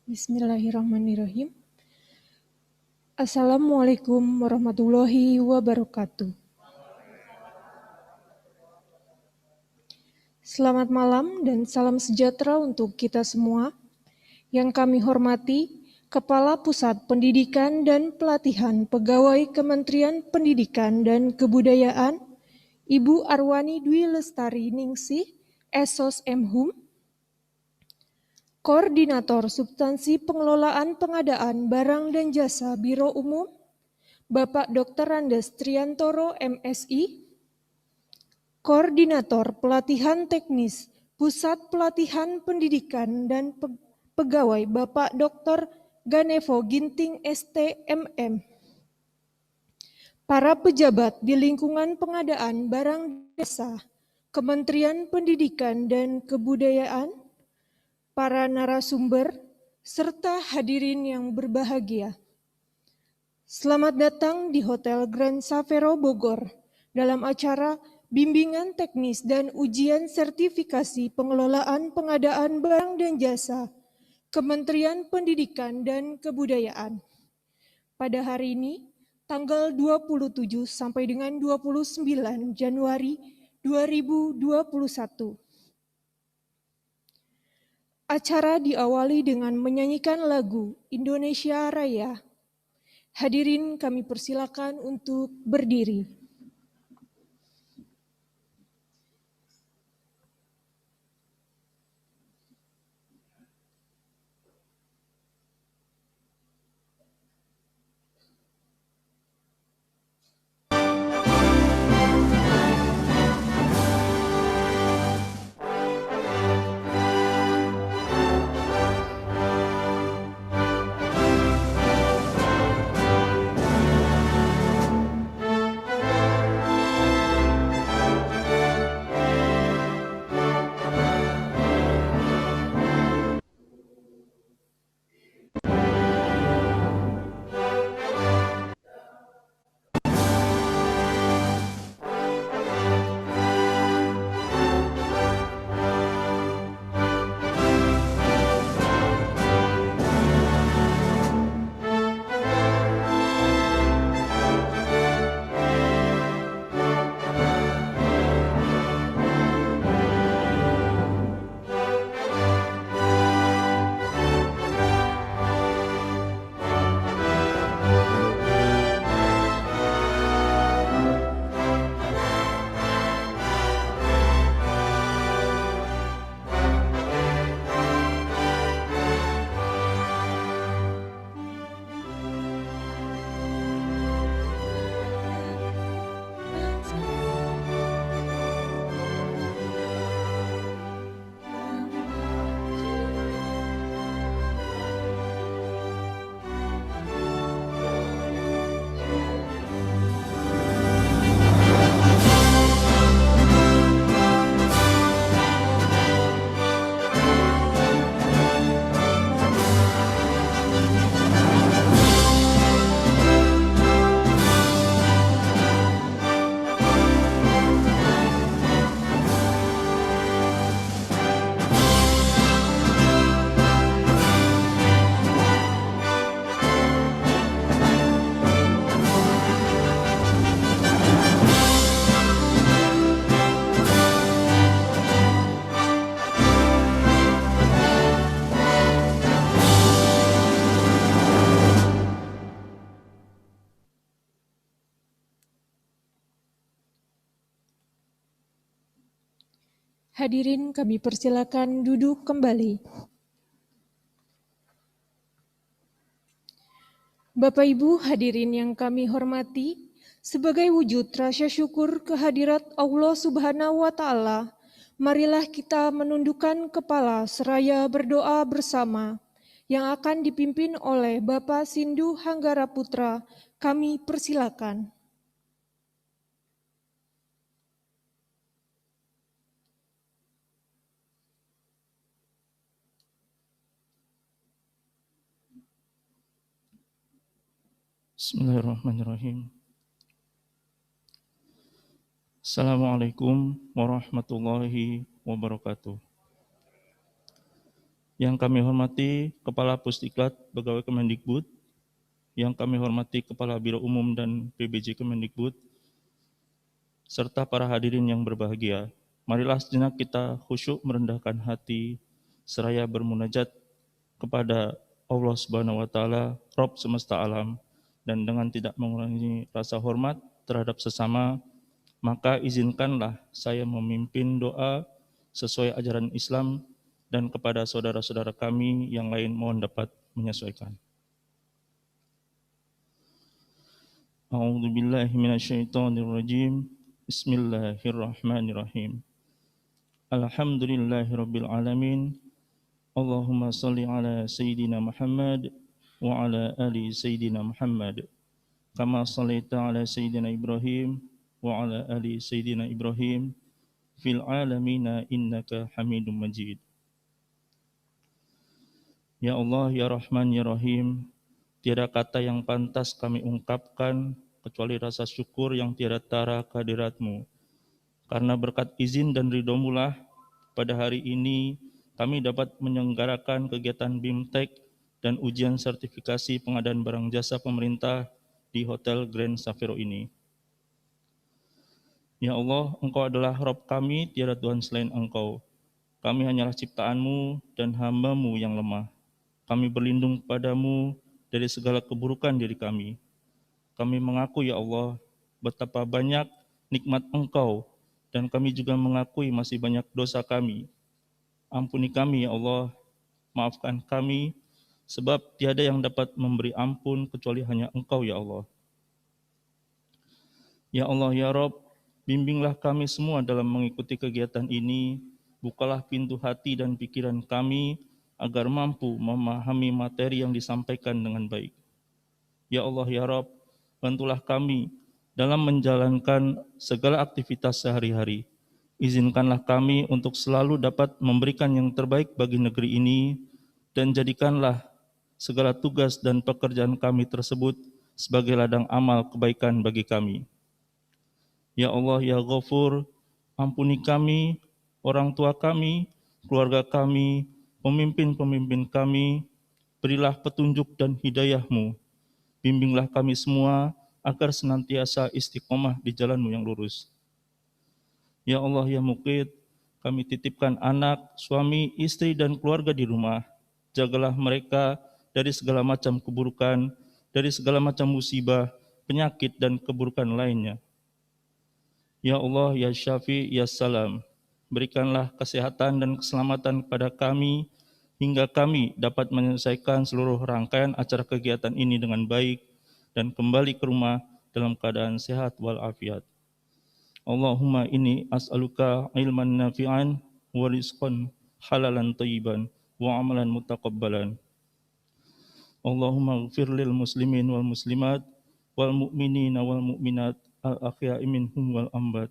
Bismillahirrahmanirrahim. Assalamualaikum warahmatullahi wabarakatuh. Selamat malam dan salam sejahtera untuk kita semua. Yang kami hormati, Kepala Pusat Pendidikan dan Pelatihan Pegawai Kementerian Pendidikan dan Kebudayaan, Ibu Arwani Dwi Lestari Ningsih, Esos Mhum, Koordinator Substansi Pengelolaan Pengadaan Barang dan Jasa Biro Umum, Bapak Dr. Randes Triantoro MSI, Koordinator Pelatihan Teknis Pusat Pelatihan Pendidikan dan Pegawai Bapak Dr. Ganevo Ginting STMM, para pejabat di lingkungan pengadaan barang desa Kementerian Pendidikan dan Kebudayaan, para narasumber, serta hadirin yang berbahagia. Selamat datang di Hotel Grand Savero Bogor dalam acara Bimbingan Teknis dan Ujian Sertifikasi Pengelolaan Pengadaan Barang dan Jasa Kementerian Pendidikan dan Kebudayaan. Pada hari ini, tanggal 27 sampai dengan 29 Januari 2021. Acara diawali dengan menyanyikan lagu Indonesia Raya. Hadirin kami persilakan untuk berdiri. Hadirin kami persilakan duduk kembali. Bapak Ibu hadirin yang kami hormati, sebagai wujud rasa syukur kehadirat Allah Subhanahu wa Ta'ala, marilah kita menundukkan kepala seraya berdoa bersama yang akan dipimpin oleh Bapak Sindu Hanggara Putra. Kami persilakan. Bismillahirrahmanirrahim. Assalamualaikum warahmatullahi wabarakatuh. Yang kami hormati Kepala Pusdiklat Pegawai Kemendikbud, yang kami hormati Kepala Biro Umum dan PBJ Kemendikbud, serta para hadirin yang berbahagia. Marilah sejenak kita khusyuk merendahkan hati, seraya bermunajat kepada Allah Subhanahu wa Ta'ala, Rabb semesta alam, dan dengan tidak mengurangi rasa hormat terhadap sesama, maka izinkanlah saya memimpin doa sesuai ajaran Islam, dan kepada saudara-saudara kami yang lain mohon dapat menyesuaikan. A'udzubillahi minasyaitonirrajim. Bismillahirrahmanirrahim. Alhamdulillahirabbil alamin. Allahumma shalli ala sayyidina Muhammad wa ala ali sayyidina Muhammad. Kama shallaita ala sayyidina Ibrahim wa ala ali sayyidina Ibrahim fil alamina innaka Hamidum Majid. Ya Allah, ya Rahman, ya Rahim, tiada kata yang pantas kami ungkapkan kecuali rasa syukur yang tiada tara kehadirat-Mu. Karena berkat izin dan ridho-Mu lah, pada hari ini kami dapat menyelenggarakan kegiatan BIMTEK dan ujian sertifikasi pengadaan barang jasa pemerintah di Hotel Grand Safiro ini. Ya Allah, Engkau adalah Rabb kami, tiada Tuhan selain Engkau. Kami hanyalah ciptaan-Mu dan hamba-Mu yang lemah. Kami berlindung padamu dari segala keburukan diri kami. Kami mengaku, ya Allah, betapa banyak nikmat Engkau, dan kami juga mengakui masih banyak dosa kami. Ampuni kami, ya Allah, maafkan kami, sebab tiada yang dapat memberi ampun kecuali hanya Engkau, ya Allah. Ya Allah, ya Rabb, bimbinglah kami semua dalam mengikuti kegiatan ini, bukalah pintu hati dan pikiran kami, agar mampu memahami materi yang disampaikan dengan baik. Ya Allah, ya Rabb, bantulah kami dalam menjalankan segala aktivitas sehari-hari. Izinkanlah kami untuk selalu dapat memberikan yang terbaik bagi negeri ini, dan jadikanlah segala tugas dan pekerjaan kami tersebut sebagai ladang amal kebaikan bagi kami. Ya Allah, ya Ghafur, ampuni kami, orang tua kami, keluarga kami, pemimpin-pemimpin kami, berilah petunjuk dan hidayah-Mu. Bimbinglah kami semua agar senantiasa istiqomah di jalan-Mu yang lurus. Ya Allah, ya Muqit, kami titipkan anak, suami, istri, dan keluarga di rumah. Jagalah mereka dari segala macam keburukan, dari segala macam musibah, penyakit, dan keburukan lainnya. Ya Allah, ya Syafi, ya Salam, berikanlah kesehatan dan keselamatan kepada kami, hingga kami dapat menyelesaikan seluruh rangkaian acara kegiatan ini dengan baik, dan kembali ke rumah dalam keadaan sehat walafiat. Allahumma inni as'aluka ilman nafi'an, wa rizqan halalan thayyiban, wa amalan mutaqabbalan. Allahumma ighfir lil muslimin wal muslimat, wal mu'minina wal mu'minat, al-ahya'i minhum wal ambat.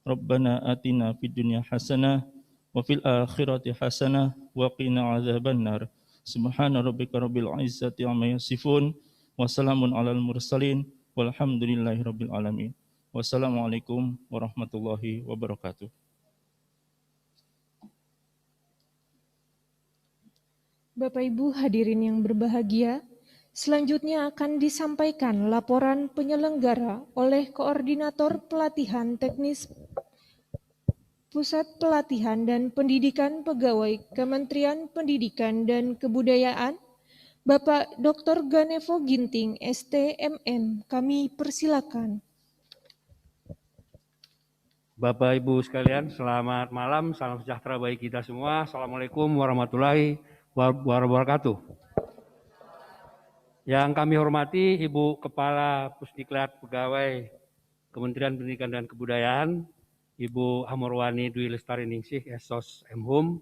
Rabbana atina fid dunya hasanah wa fil akhirati hasanah wa qina adzabannar. Subhana rabbika rabbil izzati amma yasifun wa salamun alal mursalin walhamdulillahi rabbil alamin. Wassalamualaikum warahmatullahi wabarakatuh. Bapak Ibu hadirin yang berbahagia, selanjutnya akan disampaikan laporan penyelenggara oleh Koordinator Pelatihan Teknis Pusat Pelatihan dan Pendidikan Pegawai Kementerian Pendidikan dan Kebudayaan, Bapak Dr. Ganevo Ginting, STMM. Kami persilakan. Bapak Ibu sekalian, selamat malam, salam sejahtera bagi kita semua. Assalamualaikum warahmatullahi wabarakatuh. Yang kami hormati Ibu Kepala Pusdiklat Pegawai Kementerian Pendidikan dan Kebudayaan, Ibu Amorwani Dwi Lestari Ningsih, Esos Mhum.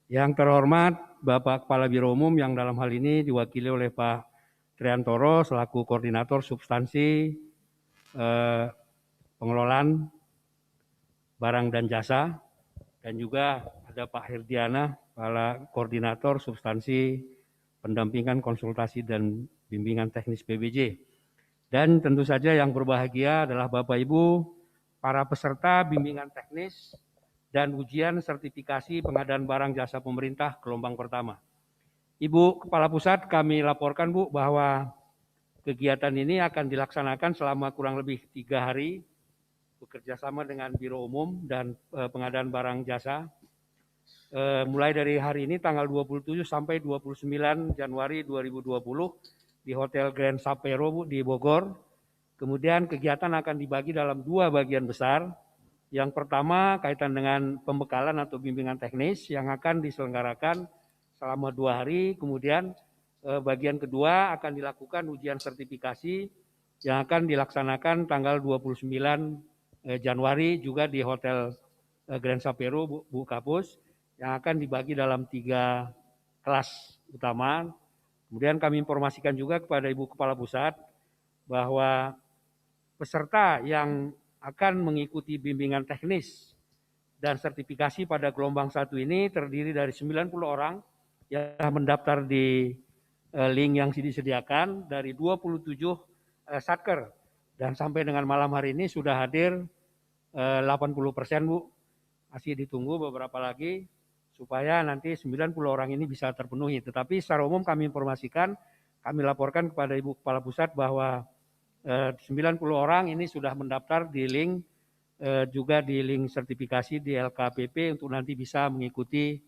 Yang terhormat Bapak Kepala Biro Umum yang dalam hal ini diwakili oleh Pak Triantoro selaku Koordinator Substansi Pengelolaan Barang dan Jasa, dan juga ada Pak Herdiana, Kepala Koordinator Substansi Pendampingan Konsultasi dan Bimbingan Teknis PBJ. Dan tentu saja yang berbahagia adalah Bapak Ibu, para peserta bimbingan teknis dan ujian sertifikasi pengadaan barang jasa pemerintah gelombang pertama. Ibu Kepala Pusat, kami laporkan Bu bahwa kegiatan ini akan dilaksanakan selama kurang lebih 3 hari bekerja sama dengan Biro Umum dan Pengadaan Barang Jasa. Mulai dari hari ini tanggal 27 sampai 29 Januari 2020 di Hotel Grand Sapero Bu, di Bogor. Kemudian kegiatan akan dibagi dalam 2 bagian besar. Yang pertama kaitan dengan pembekalan atau bimbingan teknis yang akan diselenggarakan selama 2 hari. Kemudian bagian kedua akan dilakukan ujian sertifikasi yang akan dilaksanakan tanggal 29 Januari juga di Hotel Grand Sapero Bu Kapus, yang akan dibagi dalam 3 kelas utama. Kemudian kami informasikan juga kepada Ibu Kepala Pusat bahwa peserta yang akan mengikuti bimbingan teknis dan sertifikasi pada gelombang 1 ini terdiri dari 90 orang yang mendaftar di link yang disediakan dari 27 satker, dan sampai dengan malam hari ini sudah hadir 80% Bu. Masih ditunggu beberapa lagi supaya nanti 90 orang ini bisa terpenuhi. Tetapi secara umum kami informasikan, kami laporkan kepada Ibu Kepala Pusat bahwa 90 orang ini sudah mendaftar di link, juga di link sertifikasi di LKPP untuk nanti bisa mengikuti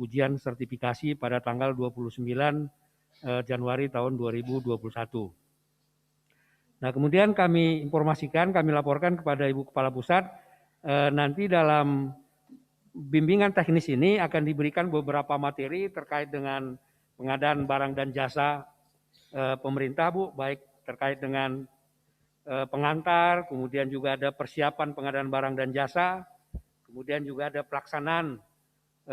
ujian sertifikasi pada tanggal 29 Januari tahun 2021. Nah, kemudian kami informasikan, kami laporkan kepada Ibu Kepala Pusat, nanti dalam bimbingan teknis ini akan diberikan beberapa materi terkait dengan pengadaan barang dan jasa pemerintah Bu, baik terkait dengan pengantar, kemudian juga ada persiapan pengadaan barang dan jasa, kemudian juga ada pelaksanaan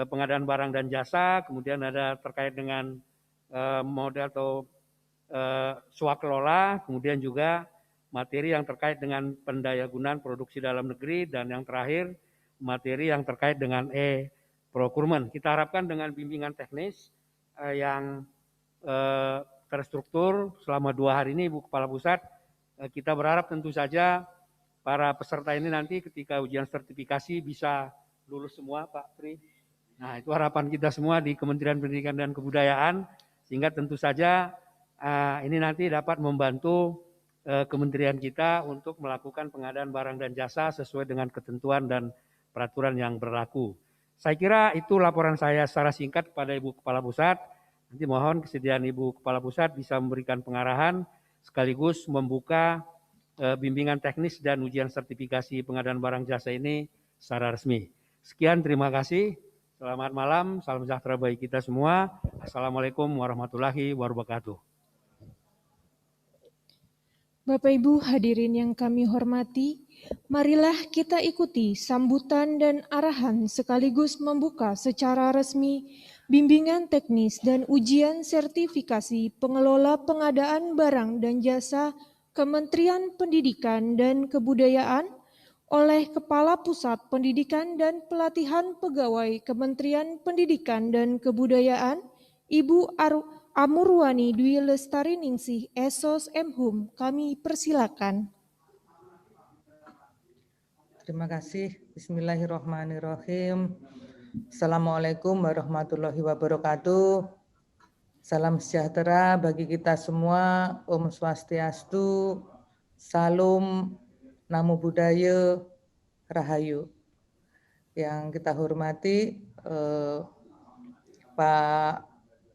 pengadaan barang dan jasa, kemudian ada terkait dengan model atau swakelola, kemudian juga materi yang terkait dengan pendayagunaan produksi dalam negeri, dan yang terakhir materi yang terkait dengan e-procurement. Kita harapkan dengan bimbingan teknis yang terstruktur selama 2 hari ini, Ibu Kepala Pusat, kita berharap tentu saja para peserta ini nanti ketika ujian sertifikasi bisa lulus semua, Pak Tri. Nah, itu harapan kita semua di Kementerian Pendidikan dan Kebudayaan, sehingga tentu saja ini nanti dapat membantu kementerian kita untuk melakukan pengadaan barang dan jasa sesuai dengan ketentuan dan peraturan yang berlaku. Saya kira itu laporan saya secara singkat kepada Ibu Kepala Pusat. Nanti mohon kesediaan Ibu Kepala Pusat bisa memberikan pengarahan sekaligus membuka bimbingan teknis dan ujian sertifikasi pengadaan barang jasa ini secara resmi. Sekian, terima kasih. Selamat malam, salam sejahtera bagi kita semua. Assalamualaikum warahmatullahi wabarakatuh. Bapak Ibu hadirin yang kami hormati, marilah kita ikuti sambutan dan arahan sekaligus membuka secara resmi bimbingan teknis dan ujian sertifikasi pengelola pengadaan barang dan jasa Kementerian Pendidikan dan Kebudayaan oleh Kepala Pusat Pendidikan dan Pelatihan Pegawai Kementerian Pendidikan dan Kebudayaan, Ibu Amurwani Dwi Lestari Ningsih, Esos Emhum. Kami persilakan. Terima kasih. Bismillahirrahmanirrahim. Assalamualaikum warahmatullahi wabarakatuh. Salam sejahtera bagi kita semua. Om Swastiastu. Salam Namo Buddhaya. Rahayu. Yang kita hormati Pak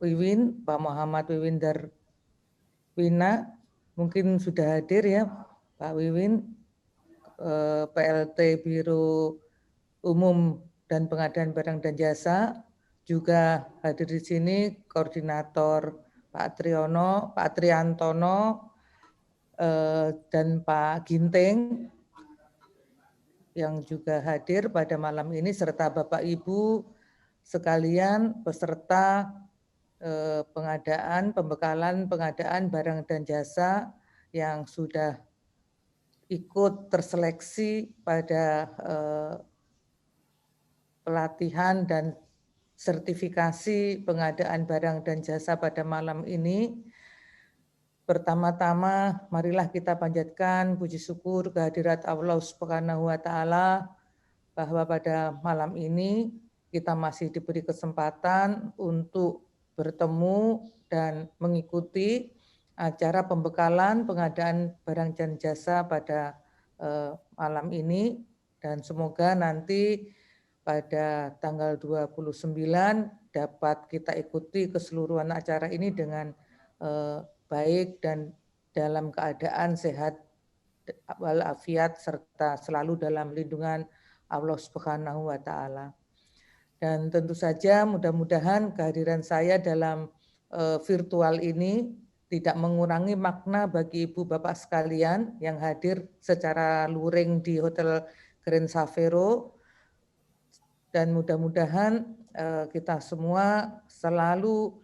Wiwin, Pak Muhammad Wiwin Darwina, mungkin sudah hadir ya Pak Wiwin, PLT Biro Umum dan Pengadaan Barang dan Jasa, juga hadir di sini Koordinator Pak Triantono, dan Pak Ginting yang juga hadir pada malam ini, serta Bapak Ibu sekalian peserta pembekalan pengadaan barang dan jasa yang sudah ikut terseleksi pada pelatihan dan sertifikasi pengadaan barang dan jasa pada malam ini. Pertama-tama marilah kita panjatkan puji syukur kehadirat Allah Subhanahu wa taala bahwa pada malam ini kita masih diberi kesempatan untuk bertemu dan mengikuti acara pembekalan pengadaan barang dan jasa pada malam ini, dan semoga nanti pada tanggal 29 dapat kita ikuti keseluruhan acara ini dengan baik dan dalam keadaan sehat walafiat serta selalu dalam lindungan Allah Subhanahu wa taala. Dan tentu saja mudah-mudahan kehadiran saya dalam virtual ini tidak mengurangi makna bagi Ibu Bapak sekalian yang hadir secara luring di Hotel Grand Savero, dan mudah-mudahan kita semua selalu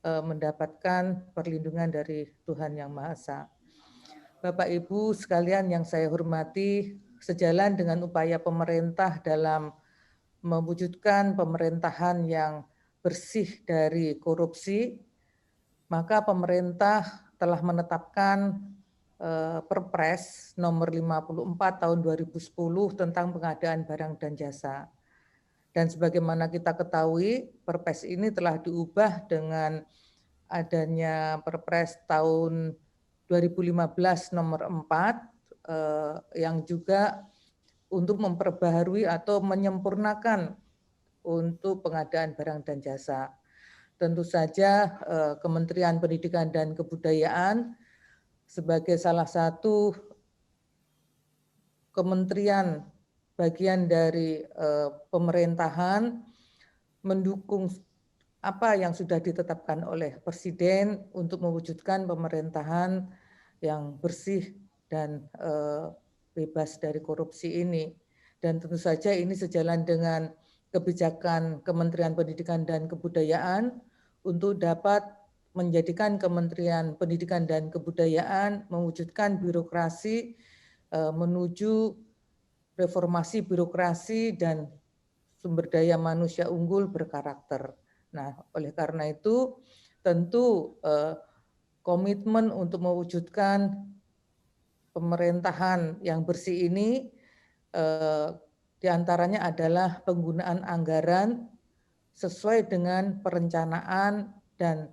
mendapatkan perlindungan dari Tuhan Yang Maha Esa. Bapak Ibu sekalian yang saya hormati, sejalan dengan upaya pemerintah dalam mewujudkan pemerintahan yang bersih dari korupsi, maka pemerintah telah menetapkan Perpres nomor 54 tahun 2010 tentang pengadaan barang dan jasa. Dan sebagaimana kita ketahui, Perpres ini telah diubah dengan adanya Perpres tahun 2015 nomor 4 yang juga untuk memperbaharui atau menyempurnakan untuk pengadaan barang dan jasa. Tentu saja Kementerian Pendidikan dan Kebudayaan sebagai salah satu kementerian bagian dari pemerintahan mendukung apa yang sudah ditetapkan oleh Presiden untuk mewujudkan pemerintahan yang bersih dan bebas dari korupsi ini. Dan tentu saja ini sejalan dengan kebijakan Kementerian Pendidikan dan Kebudayaan untuk dapat menjadikan Kementerian Pendidikan dan Kebudayaan mewujudkan birokrasi menuju reformasi birokrasi dan sumber daya manusia unggul berkarakter. Nah, oleh karena itu tentu komitmen untuk mewujudkan pemerintahan yang bersih ini diantaranya adalah penggunaan anggaran sesuai dengan perencanaan, dan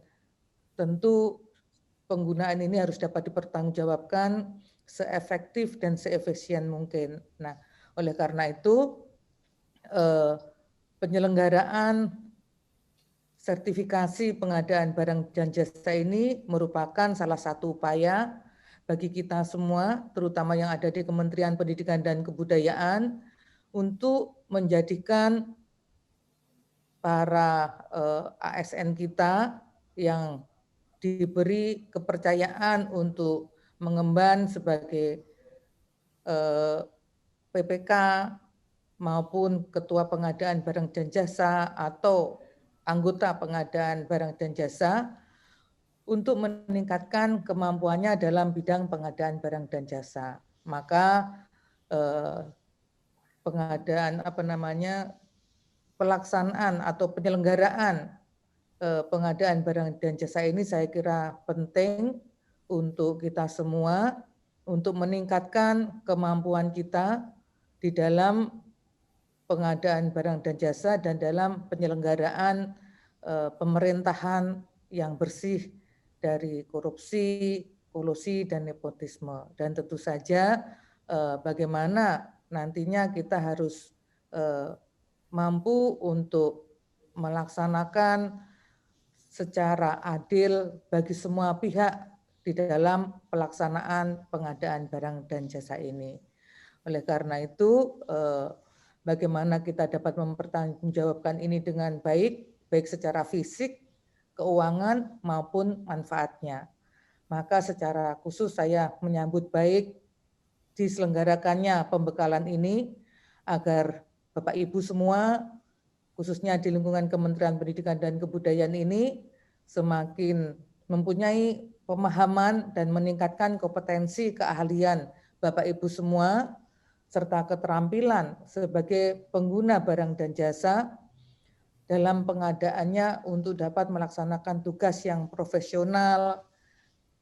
tentu penggunaan ini harus dapat dipertanggungjawabkan seefektif dan seefisien mungkin. Nah, oleh karena itu penyelenggaraan sertifikasi pengadaan barang dan jasa ini merupakan salah satu upaya bagi kita semua, terutama yang ada di Kementerian Pendidikan dan Kebudayaan, untuk menjadikan para ASN kita yang diberi kepercayaan untuk mengemban sebagai PPK maupun Ketua Pengadaan Barang dan Jasa atau anggota pengadaan barang dan jasa untuk meningkatkan kemampuannya dalam bidang pengadaan barang dan jasa. Maka pengadaan pelaksanaan atau penyelenggaraan pengadaan barang dan jasa ini saya kira penting untuk kita semua untuk meningkatkan kemampuan kita di dalam pengadaan barang dan jasa dan dalam penyelenggaraan pemerintahan yang bersih dari korupsi, kolusi, dan nepotisme. Dan tentu saja bagaimana nantinya kita harus mampu untuk melaksanakan secara adil bagi semua pihak di dalam pelaksanaan pengadaan barang dan jasa ini. Oleh karena itu, bagaimana kita dapat mempertanggungjawabkan ini dengan baik secara fisik, keuangan, maupun manfaatnya. Maka secara khusus saya menyambut baik diselenggarakannya pembekalan ini agar Bapak Ibu semua, khususnya di lingkungan Kementerian Pendidikan dan Kebudayaan ini, semakin mempunyai pemahaman dan meningkatkan kompetensi keahlian Bapak Ibu semua, serta keterampilan sebagai pengguna barang dan jasa dalam pengadaannya untuk dapat melaksanakan tugas yang profesional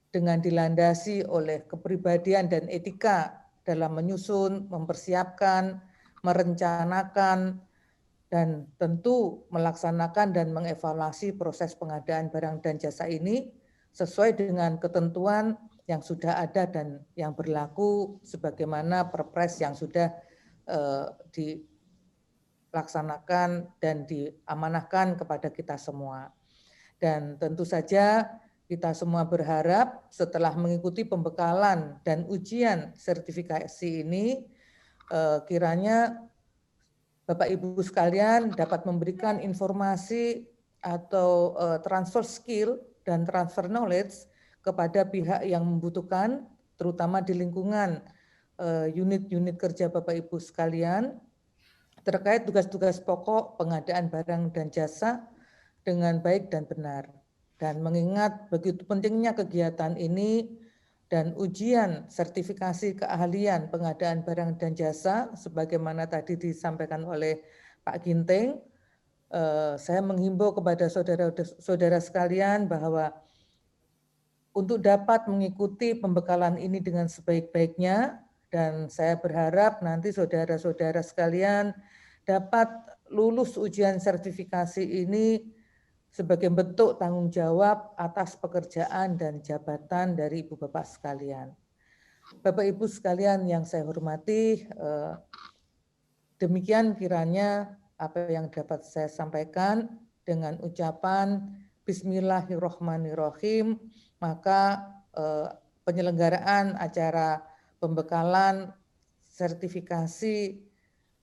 dengan dilandasi oleh kepribadian dan etika dalam menyusun, mempersiapkan, merencanakan, dan tentu melaksanakan dan mengevaluasi proses pengadaan barang dan jasa ini sesuai dengan ketentuan yang sudah ada dan yang berlaku sebagaimana Perpres yang sudah dilaksanakan dan diamanahkan kepada kita semua. Dan tentu saja kita semua berharap setelah mengikuti pembekalan dan ujian sertifikasi ini, kiranya Bapak Ibu sekalian dapat memberikan informasi atau transfer skill dan transfer knowledge kepada pihak yang membutuhkan, terutama di lingkungan unit-unit kerja Bapak Ibu sekalian, terkait tugas-tugas pokok pengadaan barang dan jasa dengan baik dan benar. Dan mengingat begitu pentingnya kegiatan ini dan ujian sertifikasi keahlian pengadaan barang dan jasa, sebagaimana tadi disampaikan oleh Pak Ginting, saya menghimbau kepada saudara-saudara sekalian bahwa untuk dapat mengikuti pembekalan ini dengan sebaik-baiknya, dan saya berharap nanti saudara-saudara sekalian dapat lulus ujian sertifikasi ini sebagai bentuk tanggung jawab atas pekerjaan dan jabatan dari Ibu Bapak sekalian. Bapak Ibu sekalian yang saya hormati, demikian kiranya apa yang dapat saya sampaikan dengan ucapan Bismillahirrahmanirrahim, maka penyelenggaraan acara pembekalan sertifikasi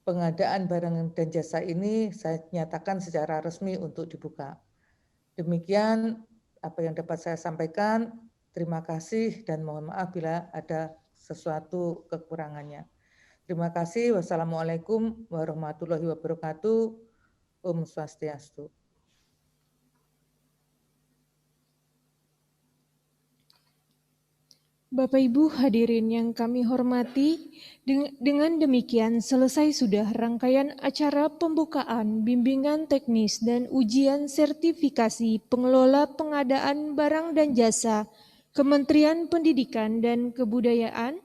pengadaan barang dan jasa ini saya nyatakan secara resmi untuk dibuka. Demikian apa yang dapat saya sampaikan. Terima kasih dan mohon maaf bila ada sesuatu kekurangannya. Terima kasih. Wassalamualaikum warahmatullahi wabarakatuh. Om Swastiastu. Bapak Ibu hadirin yang kami hormati, dengan demikian selesai sudah rangkaian acara pembukaan bimbingan teknis dan ujian sertifikasi pengelola pengadaan barang dan jasa Kementerian Pendidikan dan Kebudayaan.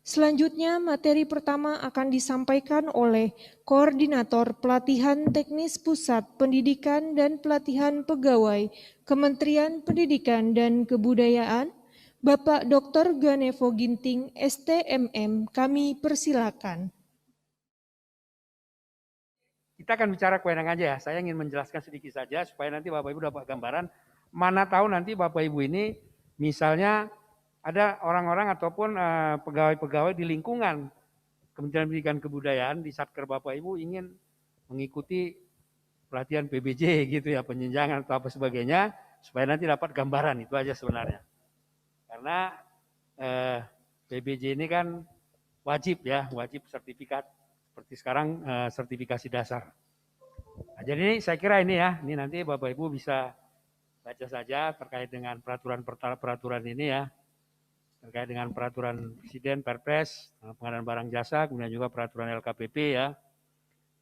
Selanjutnya materi pertama akan disampaikan oleh Koordinator Pelatihan Teknis Pusat Pendidikan dan Pelatihan Pegawai Kementerian Pendidikan dan Kebudayaan, Bapak Dr. Ganevo Ginting, STMM, kami persilakan. Kita akan bicara kewenangan aja ya. Saya ingin menjelaskan sedikit saja supaya nanti Bapak Ibu dapat gambaran. Mana tahu nanti Bapak Ibu ini misalnya ada orang-orang ataupun pegawai-pegawai di lingkungan Kementerian Pendidikan dan Kebudayaan di Satker Bapak Ibu ingin mengikuti pelatihan PBJ gitu ya, penjenjangan atau apa sebagainya, supaya nanti dapat gambaran, itu aja sebenarnya. Karena PBJ ini kan wajib ya, wajib sertifikat seperti sekarang sertifikasi dasar. Nah, jadi ini saya kira ini ya, ini nanti Bapak Ibu bisa baca saja terkait dengan peraturan ini ya, terkait dengan peraturan Presiden, Perpres, pengadaan barang jasa, kemudian juga peraturan LKPP ya,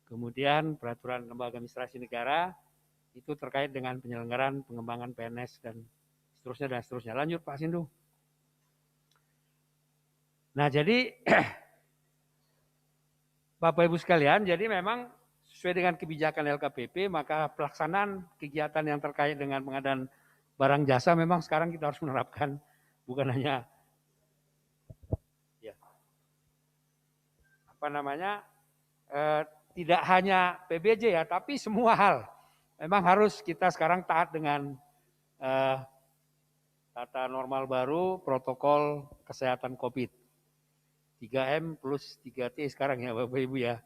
kemudian peraturan lembaga administrasi negara, itu terkait dengan penyelenggaraan pengembangan PNS dan seterusnya. Lanjut Pak Sindu. Nah jadi Bapak Ibu sekalian, jadi memang sesuai dengan kebijakan LKPP, maka pelaksanaan kegiatan yang terkait dengan pengadaan barang jasa memang sekarang kita harus menerapkan, bukan hanya ya, tidak hanya PBJ ya, tapi semua hal. Memang harus kita sekarang taat dengan tata normal baru protokol kesehatan COVID. 3M plus 3T sekarang ya Bapak Ibu ya.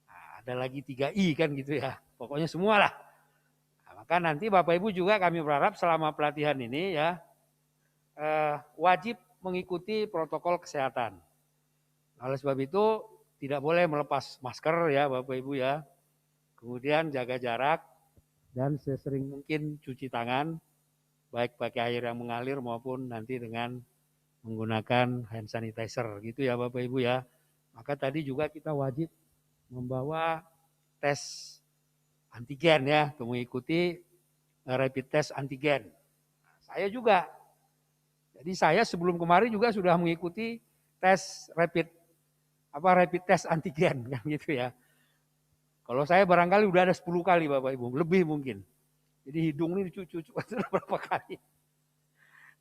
Nah, ada lagi 3I kan gitu ya. Pokoknya semua lah. Nah, maka nanti Bapak Ibu juga kami berharap selama pelatihan ini ya wajib mengikuti protokol kesehatan. Oleh sebab itu tidak boleh melepas masker ya Bapak Ibu ya. Kemudian jaga jarak dan sesering mungkin cuci tangan, baik pakai air yang mengalir maupun nanti dengan menggunakan hand sanitizer gitu ya Bapak Ibu ya. Maka tadi juga kita wajib membawa tes antigen ya, untuk mengikuti rapid test antigen. Nah, saya juga, jadi saya sebelum kemarin juga sudah mengikuti tes rapid test antigen kan gitu ya. Kalau saya barangkali udah ada 10 kali Bapak Ibu, lebih mungkin. Jadi hidung ini cucu sudah berapa kali.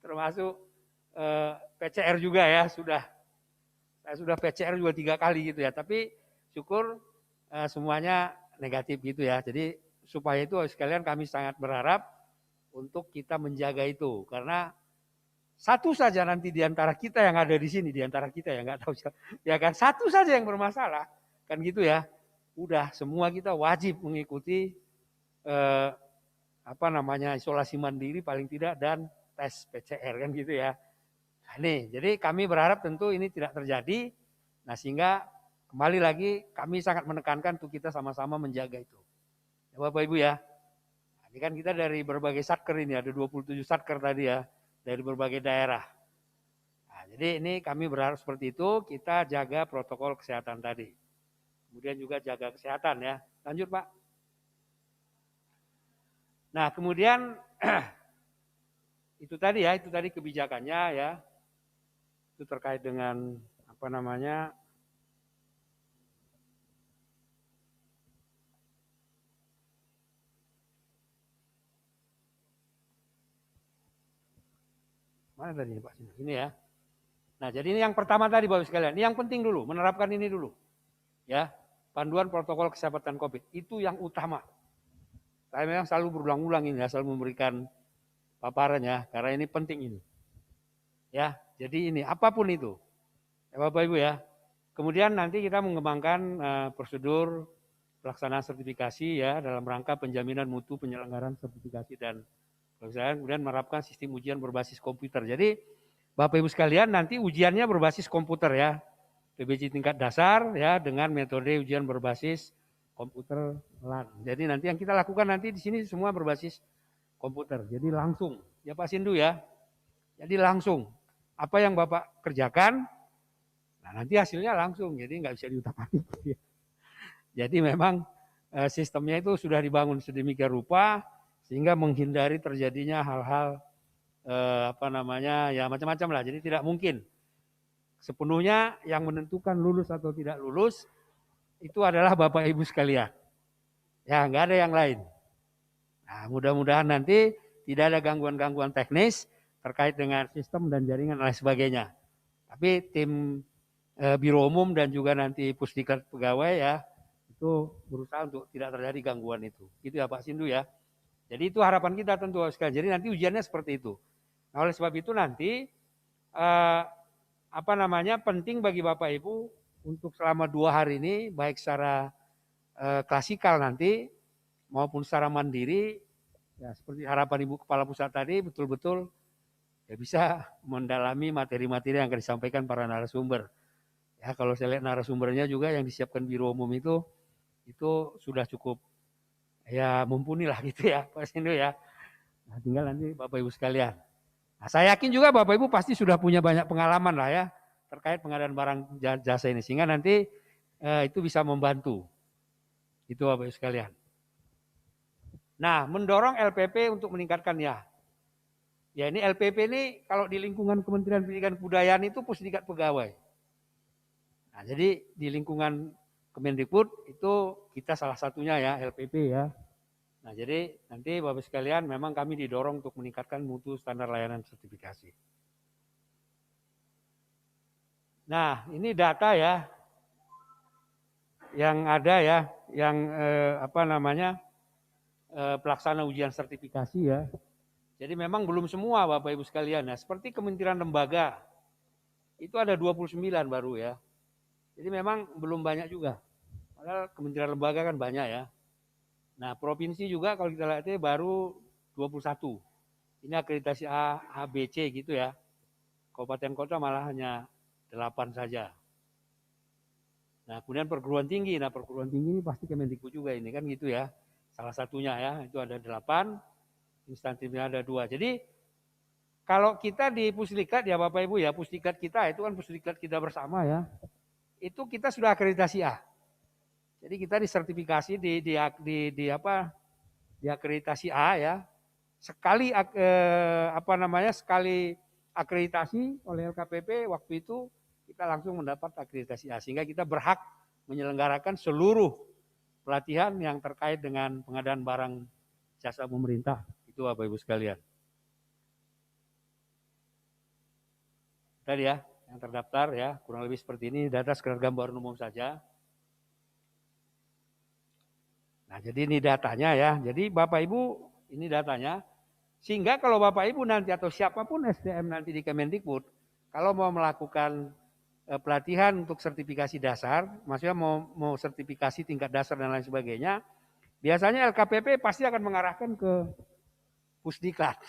Termasuk PCR juga ya, saya sudah PCR juga 3 kali gitu ya. Tapi syukur semuanya negatif gitu ya. Jadi supaya itu sekalian kami sangat berharap untuk kita menjaga itu. Karena satu saja nanti di antara kita yang ada di sini, di antara kita yang nggak tahu ya kan, satu saja yang bermasalah, kan gitu ya. Udah semua kita wajib mengikuti isolasi mandiri paling tidak dan tes PCR kan gitu ya. Nah, nih, jadi kami berharap tentu ini tidak terjadi. Nah, sehingga kembali lagi kami sangat menekankan untuk kita sama-sama menjaga itu. Ya Bapak Ibu ya. Nah, ini kan kita dari berbagai satker ini, ada 27 satker tadi ya, dari berbagai daerah. Nah, jadi ini kami berharap seperti itu, kita jaga protokol kesehatan tadi. Kemudian juga jaga kesehatan ya. Lanjut Pak. Nah kemudian itu tadi kebijakannya ya. Itu terkait dengan mana tadi Pak? Ini ya. Nah jadi ini yang pertama tadi Bapak sekalian. Ini yang penting dulu, menerapkan ini dulu. Ya, panduan protokol kesehatan COVID. Itu yang utama. Saya memang selalu berulang-ulang ini ya, selalu memberikan paparan ya, karena ini penting ini. Ya, jadi ini apapun itu. Ya Bapak Ibu ya. Kemudian nanti kita mengembangkan prosedur pelaksanaan sertifikasi ya dalam rangka penjaminan mutu penyelenggaraan sertifikasi dan kemudian menerapkan sistem ujian berbasis komputer. Jadi Bapak Ibu sekalian nanti ujiannya berbasis komputer ya. PBJ tingkat dasar ya dengan metode ujian berbasis komputer LAN. Jadi nanti yang kita lakukan nanti di sini semua berbasis komputer. Jadi langsung ya Pak Sindu ya. Jadi langsung apa yang Bapak kerjakan, nah nanti hasilnya langsung. Jadi nggak bisa diutak-atik. Jadi memang sistemnya itu sudah dibangun sedemikian rupa sehingga menghindari terjadinya hal-hal ya macam-macam lah. Jadi tidak mungkin sepenuhnya yang menentukan lulus atau tidak lulus itu adalah Bapak Ibu sekalian. Ya nggak ada yang lain. Nah mudah-mudahan nanti tidak ada gangguan-gangguan teknis terkait dengan sistem dan jaringan dan lain sebagainya. Tapi tim Biro Umum dan juga nanti Pusdiklat Pegawai ya itu berusaha untuk tidak terjadi gangguan itu. Gitu ya Pak Sindu ya. Jadi itu harapan kita tentu sekali. Jadi nanti ujiannya seperti itu. Nah oleh sebab itu nanti penting bagi Bapak Ibu untuk selama 2 hari ini baik secara klasikal nanti maupun secara mandiri ya seperti harapan Ibu Kepala Pusat tadi betul-betul ya bisa mendalami materi-materi yang akan disampaikan para narasumber. Ya kalau saya lihat narasumbernya juga yang disiapkan Biro Umum itu sudah cukup ya mumpuni lah gitu ya Pak Sindu ya. Nah, tinggal nanti Bapak Ibu sekalian. Nah, saya yakin juga Bapak Ibu pasti sudah punya banyak pengalaman lah ya terkait pengadaan barang jasa ini sehingga nanti itu bisa membantu. Itu Bapak Ibu sekalian. Nah, mendorong LPP untuk meningkatkan ya. Ya ini LPP ini kalau di lingkungan Kementerian Pendidikan dan Kebudayaan itu Pusdikat Pegawai. Nah, jadi di lingkungan Kemendikbud itu kita salah satunya ya LPP ya. Nah, jadi nanti Bapak sekalian memang kami didorong untuk meningkatkan mutu standar layanan sertifikasi. Nah, ini data ya yang ada ya, yang pelaksana ujian sertifikasi ya. Jadi memang belum semua Bapak Ibu sekalian. Nah, seperti kementerian lembaga itu ada 29 baru ya. Jadi memang belum banyak juga. Padahal kementerian lembaga kan banyak ya. Nah, provinsi juga kalau kita lihat baru 21. Ini akreditasi A, B, C gitu ya. Kabupaten kota malah hanya 8 saja. Nah, kemudian perguruan tinggi. Nah, perguruan tinggi ini pasti Kemendikbud juga ini kan gitu ya. Salah satunya ya, itu ada 8, instansinya ada 2. Jadi kalau kita di Pusdiklat ya Bapak Ibu ya, Pusdiklat kita itu kan Pusdiklat kita bersama ya. Itu kita sudah akreditasi A. Jadi kita disertifikasi di akreditasi A ya. Sekali sekali akreditasi oleh LKPP waktu itu kita langsung mendapat akreditasi A sehingga kita berhak menyelenggarakan seluruh pelatihan yang terkait dengan pengadaan barang jasa pemerintah. Itu Bapak Ibu sekalian. Tadi ya, yang terdaftar ya, kurang lebih seperti ini, data sekedar gambaran umum saja. Nah, jadi ini datanya ya. Jadi Bapak Ibu, ini datanya. Sehingga kalau Bapak Ibu nanti atau siapapun SDM nanti di Kemendikbud, kalau mau melakukan pelatihan untuk sertifikasi dasar, maksudnya mau sertifikasi tingkat dasar dan lain sebagainya, biasanya LKPP pasti akan mengarahkan ke Pusdiklat.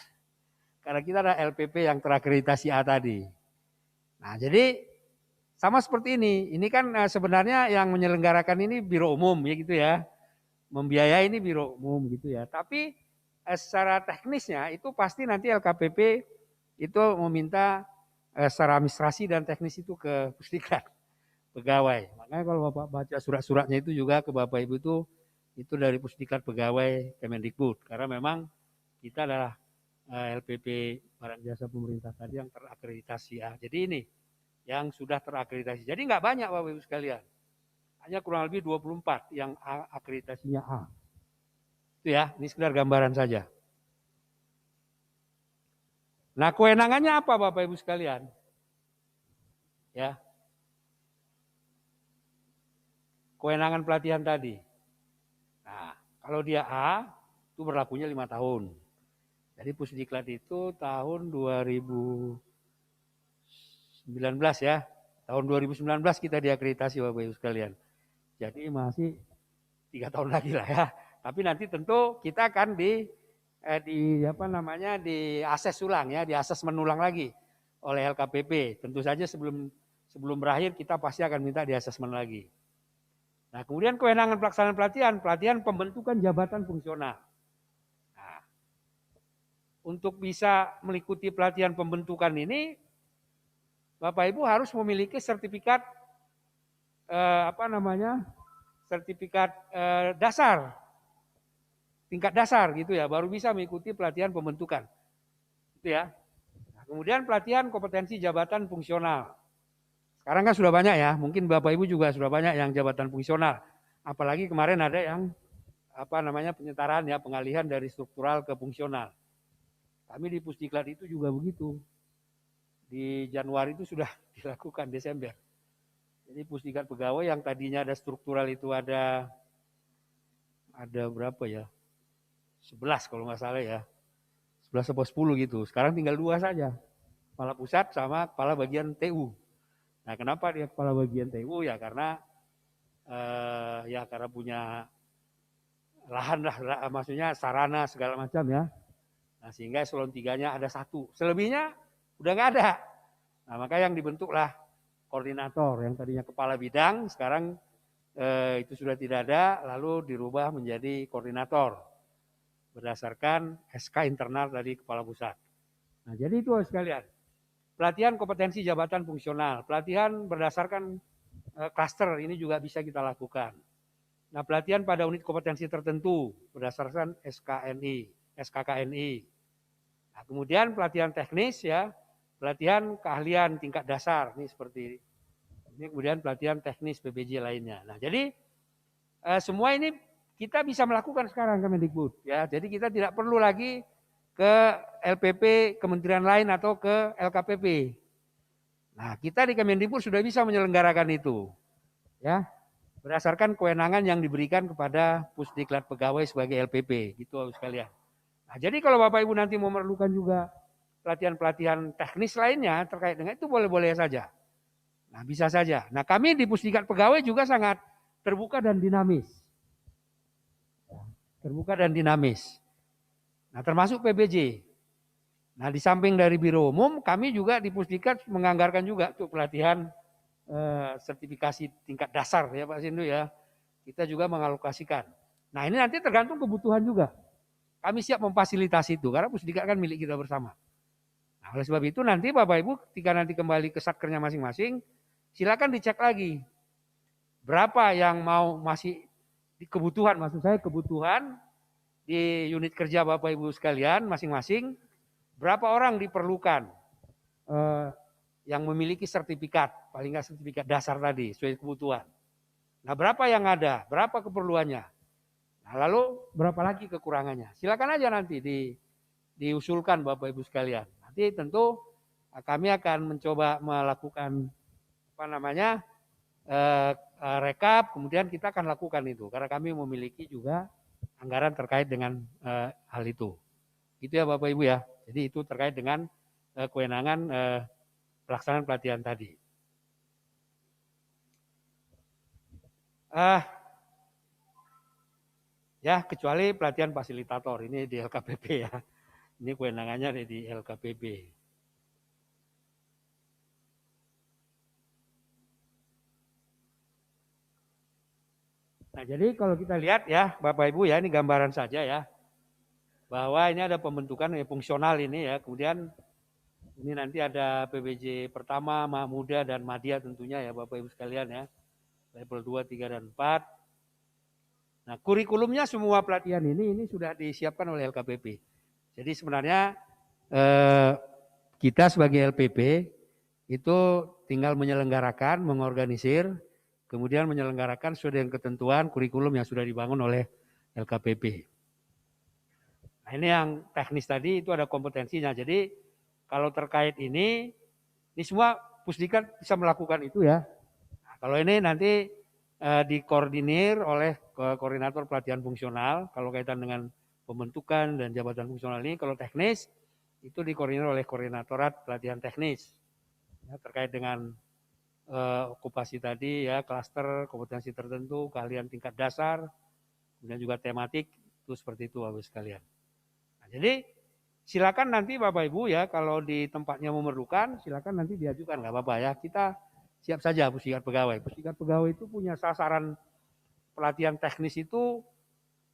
Karena kita ada LPP yang terakreditasi A tadi. Nah, jadi sama seperti ini. Ini kan sebenarnya yang menyelenggarakan ini Biro Umum ya gitu ya. Membiayai ini Biro Umum gitu ya. Tapi secara teknisnya itu pasti nanti LKPP itu meminta secara administrasi dan teknis itu ke Pusdiklat pegawai. Makanya kalau Bapak baca surat-suratnya itu juga ke Bapak Ibu itu dari Pusdiklat pegawai Kemendikbud. Karena memang kita adalah LPP barang jasa pemerintah tadi yang terakreditasi A. Jadi ini yang sudah terakreditasi. Jadi nggak banyak Bapak Ibu sekalian. Hanya kurang lebih 24 yang akreditasinya A. Itu ya, ini sekedar gambaran saja. Nah, kewenangannya apa Bapak Ibu sekalian? Ya. Kewenangan pelatihan tadi. Nah, kalau dia A, itu berlakunya 5 tahun. Jadi Pusdiklat itu tahun 2019 ya. Tahun 2019 kita diakreditasi Bapak Ibu sekalian. Jadi masih 3 tahun lagi lah ya. Tapi nanti tentu kita akan di asses ulang ya, di asesmen ulang lagi oleh LKPP. Tentu saja sebelum berakhir kita pasti akan minta di asesmen lagi. Nah, kemudian kewenangan pelaksanaan pelatihan pembentukan jabatan fungsional. Nah, untuk bisa mengikuti pelatihan pembentukan ini, Bapak Ibu harus memiliki sertifikat sertifikat dasar, tingkat dasar gitu ya, baru bisa mengikuti pelatihan pembentukan. Itu ya. Nah, kemudian pelatihan kompetensi jabatan fungsional. Sekarang kan sudah banyak ya, mungkin Bapak Ibu juga sudah banyak yang jabatan fungsional. Apalagi kemarin ada yang penyetaraan ya, pengalihan dari struktural ke fungsional. Kami di Pusdiklat itu juga begitu. Di Januari itu sudah dilakukan Desember. Jadi Pusdiklat pegawai yang tadinya ada struktural itu ada berapa ya? 11 kalau nggak salah ya. 11 atau 10 gitu. Sekarang tinggal 2 saja. Kepala pusat sama kepala bagian TU. Nah, kenapa dia kepala bagian TU? Ya karena karena punya lahan lah, maksudnya sarana segala macam ya. Nah, sehingga eselon 3-nya ada 1. Selebihnya udah nggak ada. Nah, maka yang dibentuklah koordinator yang tadinya kepala bidang, sekarang itu sudah tidak ada, lalu dirubah menjadi koordinator berdasarkan SK internal dari kepala pusat. Nah, jadi itu sekalian. Pelatihan kompetensi jabatan fungsional, pelatihan berdasarkan klaster ini juga bisa kita lakukan. Nah, pelatihan pada unit kompetensi tertentu berdasarkan SKKNI. Nah, kemudian pelatihan teknis ya, pelatihan keahlian tingkat dasar ini seperti ini, kemudian pelatihan teknis PBJ lainnya. Nah, jadi semua ini kita bisa melakukan sekarang Kemendikbud ya. Jadi kita tidak perlu lagi ke LPP kementerian lain atau ke LKPP. Nah, kita di Kemendikbud sudah bisa menyelenggarakan itu. Ya. Berdasarkan kewenangan yang diberikan kepada Pusdiklat pegawai sebagai LPP, gitu sekalian. Nah, jadi kalau Bapak Ibu nanti memerlukan juga pelatihan-pelatihan teknis lainnya terkait dengan itu boleh-boleh saja. Nah, bisa saja. Nah, kami di Pusdiklat pegawai juga sangat terbuka dan dinamis. Terbuka dan dinamis. Nah, termasuk PBJ. Nah, di samping dari Biro Umum, kami juga di Pusdiklat menganggarkan juga untuk pelatihan sertifikasi tingkat dasar ya Pak Sindu ya. Kita juga mengalokasikan. Nah, ini nanti tergantung kebutuhan juga. Kami siap memfasilitasi itu karena Pusdiklat kan milik kita bersama. Nah, oleh sebab itu nanti Bapak Ibu ketika nanti kembali ke satkernya masing-masing, silakan dicek lagi. Berapa yang mau masih di kebutuhan, maksud saya kebutuhan di unit kerja Bapak Ibu sekalian masing-masing, berapa orang diperlukan yang memiliki sertifikat, paling nggak sertifikat dasar tadi, sesuai kebutuhan. Nah, berapa yang ada, berapa keperluannya. Nah, lalu berapa lagi kekurangannya. Silakan aja nanti diusulkan Bapak Ibu sekalian. Nanti tentu kami akan mencoba melakukan rekap, kemudian kita akan lakukan itu karena kami memiliki juga anggaran terkait dengan hal itu. Gitu ya Bapak Ibu ya. Jadi itu terkait dengan kewenangan pelaksanaan pelatihan tadi. Ya kecuali pelatihan fasilitator ini di LKPP ya. Ini kewenangannya di LKPP. Nah jadi kalau kita lihat ya Bapak Ibu ya, ini gambaran saja ya. Bahwa ini ada pembentukan fungsional ini ya. Kemudian ini nanti ada PBJ pertama, Muda dan Madya tentunya ya Bapak Ibu sekalian ya. Level 2, 3, dan 4. Nah kurikulumnya semua pelatihan ini sudah disiapkan oleh LKPP. Jadi sebenarnya kita sebagai LPP itu tinggal menyelenggarakan, mengorganisir, kemudian menyelenggarakan sesuai dengan ketentuan kurikulum yang sudah dibangun oleh LKPP. Nah ini yang teknis tadi itu ada kompetensinya. Jadi kalau terkait ini semua Pusdiklat bisa melakukan itu ya. Nah, kalau ini nanti dikoordinir oleh koordinator pelatihan fungsional. Kalau kaitan dengan pembentukan dan jabatan fungsional ini, kalau teknis itu dikoordinir oleh koordinatorat pelatihan teknis ya, terkait dengan okupasi tadi ya, klaster, kompetensi tertentu, keahlian tingkat dasar, kemudian juga tematik, itu seperti itu Bapak sekalian. Nah, jadi silakan nanti Bapak Ibu ya, kalau di tempatnya memerlukan, silakan nanti diajukan, nggak apa-apa ya. Kita siap saja Pusdiklat Pegawai. Pusdiklat Pegawai itu punya sasaran pelatihan teknis itu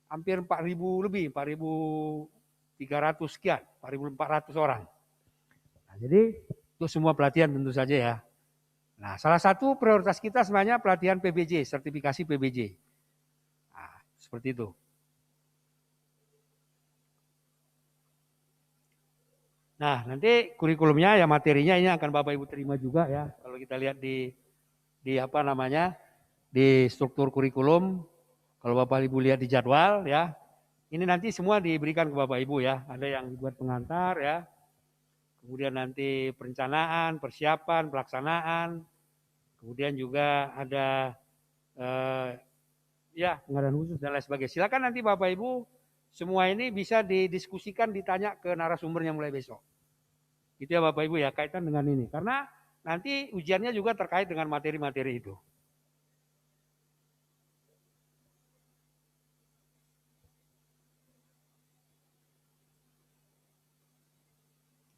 hampir 4.000 lebih, 4.300 sekian, 4.400 orang. Nah, jadi itu semua pelatihan tentu saja ya. Nah, salah satu prioritas kita sebenarnya pelatihan PBJ, sertifikasi PBJ. Nah, seperti itu. Nah, nanti kurikulumnya ya materinya ini akan Bapak Ibu terima juga ya. Kalau kita lihat di struktur kurikulum, kalau Bapak Ibu lihat di jadwal ya, ini nanti semua diberikan ke Bapak Ibu ya. Ada yang dibuat pengantar ya. Kemudian nanti perencanaan, persiapan, pelaksanaan. Kemudian juga ada anggaran khusus dan lain sebagainya. Silakan nanti Bapak Ibu semua ini bisa didiskusikan, ditanya ke narasumbernya mulai besok. Gitu ya Bapak Ibu ya, kaitan dengan ini. Karena nanti ujiannya juga terkait dengan materi-materi itu.